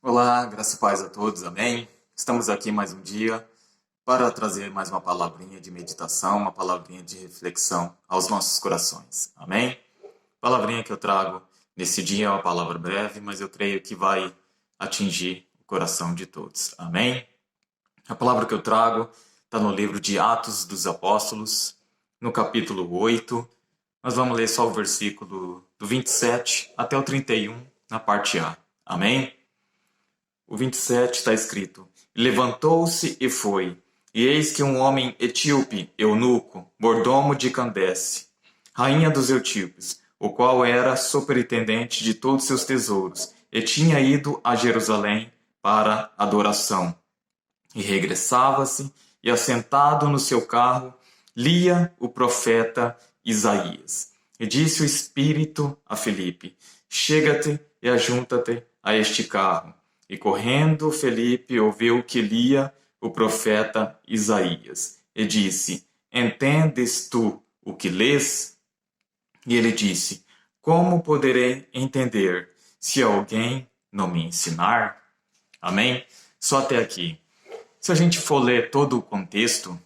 Olá, graça e paz a todos, amém? Estamos aqui mais um dia para trazer mais uma palavrinha de meditação, uma palavrinha de reflexão aos nossos corações, amém? A palavrinha que eu trago nesse dia é uma palavra breve, mas eu creio que vai atingir o coração de todos, amém? A palavra que eu trago está no livro de Atos dos Apóstolos, no capítulo 8. Nós vamos ler só o versículo do 27 até o 31, na parte A, amém? O 27 está escrito: Levantou-se e foi, e eis que um homem etíope, eunuco, mordomo de Candace, rainha dos etíopes, o qual era superintendente de todos seus tesouros, e tinha ido a Jerusalém para adoração. E regressava-se, e assentado no seu carro, lia o profeta Isaías. E disse o Espírito a Filipe: Chega-te e ajunta-te a este carro. E correndo, Felipe ouviu que lia o profeta Isaías. E disse: Entendes tu o que lês? E ele disse: Como poderei entender se alguém não me ensinar? Amém? Só até aqui. Se a gente for ler todo o contexto,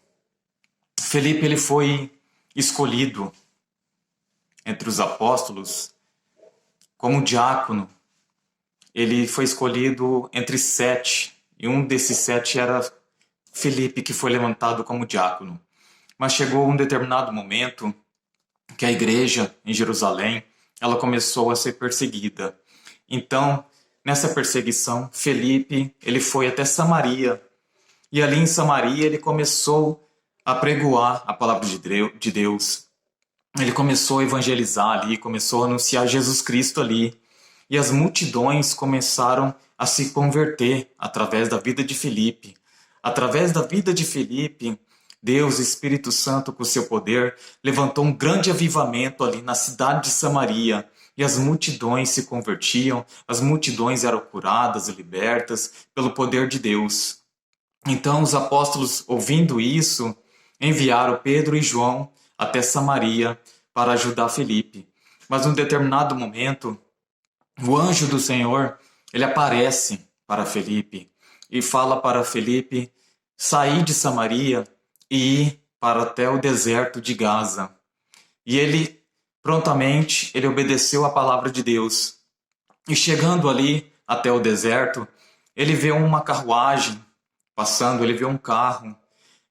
Felipe ele foi escolhido entre os apóstolos como diácono. Ele foi escolhido entre 7, e um desses 7 era Felipe, que foi levantado como diácono. Mas chegou um determinado momento que a igreja em Jerusalém ela começou a ser perseguida. Então, nessa perseguição, Felipe ele foi até Samaria. E ali em Samaria ele começou a pregoar a palavra de Deus. Ele começou a evangelizar ali, começou a anunciar Jesus Cristo ali. E as multidões começaram a se converter através da vida de Felipe. Através da vida de Felipe, Deus, Espírito Santo, com seu poder, levantou um grande avivamento ali na cidade de Samaria. E as multidões se convertiam, as multidões eram curadas e libertas pelo poder de Deus. Então os apóstolos, ouvindo isso, enviaram Pedro e João até Samaria para ajudar Felipe. Mas num determinado momento, o anjo do Senhor, ele aparece para Felipe e fala para Felipe sair de Samaria e ir para até o deserto de Gaza. E ele, prontamente, ele obedeceu a palavra de Deus. E chegando ali até o deserto, ele vê uma carruagem passando, ele vê um carro.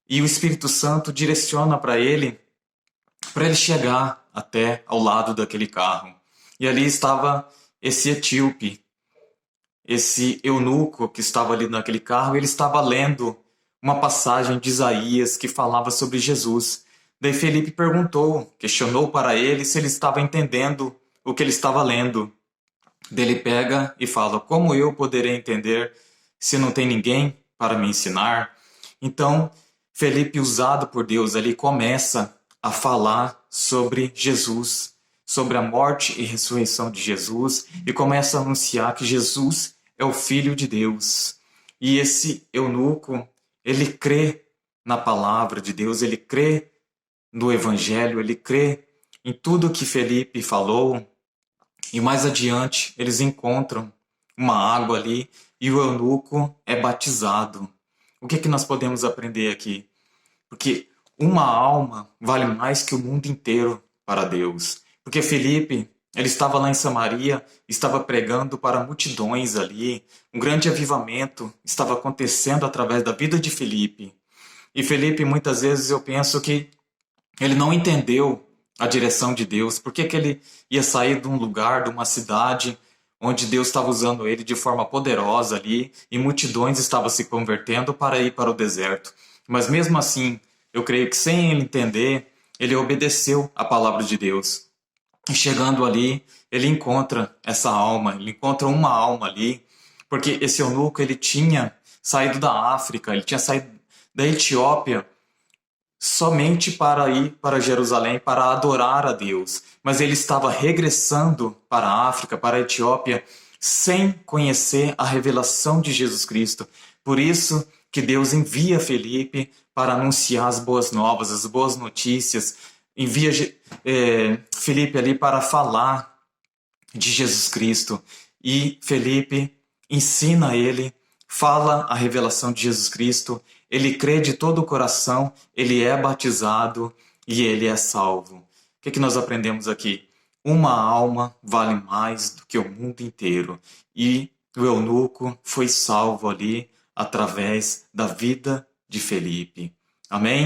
E o Espírito Santo direciona para ele chegar até ao lado daquele carro. E ali estava esse etíope, esse eunuco que estava ali naquele carro, ele estava lendo uma passagem de Isaías que falava sobre Jesus. Daí Felipe perguntou, questionou para ele se ele estava entendendo o que ele estava lendo. Daí ele pega e fala: Como eu poderei entender se não tem ninguém para me ensinar? Então, Felipe, usado por Deus, ali começa a falar sobre Jesus, sobre a morte e ressurreição de Jesus, e começa a anunciar que Jesus é o Filho de Deus. E esse eunuco, ele crê na palavra de Deus, ele crê no Evangelho, ele crê em tudo que Felipe falou. E mais adiante, eles encontram uma água ali e o eunuco é batizado. O que nós podemos aprender aqui? Porque uma alma vale mais que o mundo inteiro para Deus. Porque Felipe, ele estava lá em Samaria, estava pregando para multidões ali. Um grande avivamento estava acontecendo através da vida de Felipe. E Felipe, muitas vezes eu penso que ele não entendeu a direção de Deus. Por que ele ia sair de um lugar, de uma cidade, onde Deus estava usando ele de forma poderosa ali, e multidões estavam se convertendo para ir para o deserto. Mas mesmo assim, eu creio que sem ele entender, ele obedeceu a palavra de Deus. E chegando ali, ele encontra essa alma, ele encontra uma alma ali, porque esse eunuco, ele tinha saído da África, ele tinha saído da Etiópia, somente para ir para Jerusalém para adorar a Deus, mas ele estava regressando para a África, para a Etiópia, sem conhecer a revelação de Jesus Cristo. Por isso que Deus envia Felipe para anunciar as boas novas, as boas notícias, envia Felipe ali para falar de Jesus Cristo. E Felipe, ensina ele, fala a revelação de Jesus Cristo, ele crê de todo o coração, ele é batizado e ele é salvo. O que nós aprendemos aqui? Uma alma vale mais do que o mundo inteiro. E o eunuco foi salvo ali através da vida de Felipe. Amém?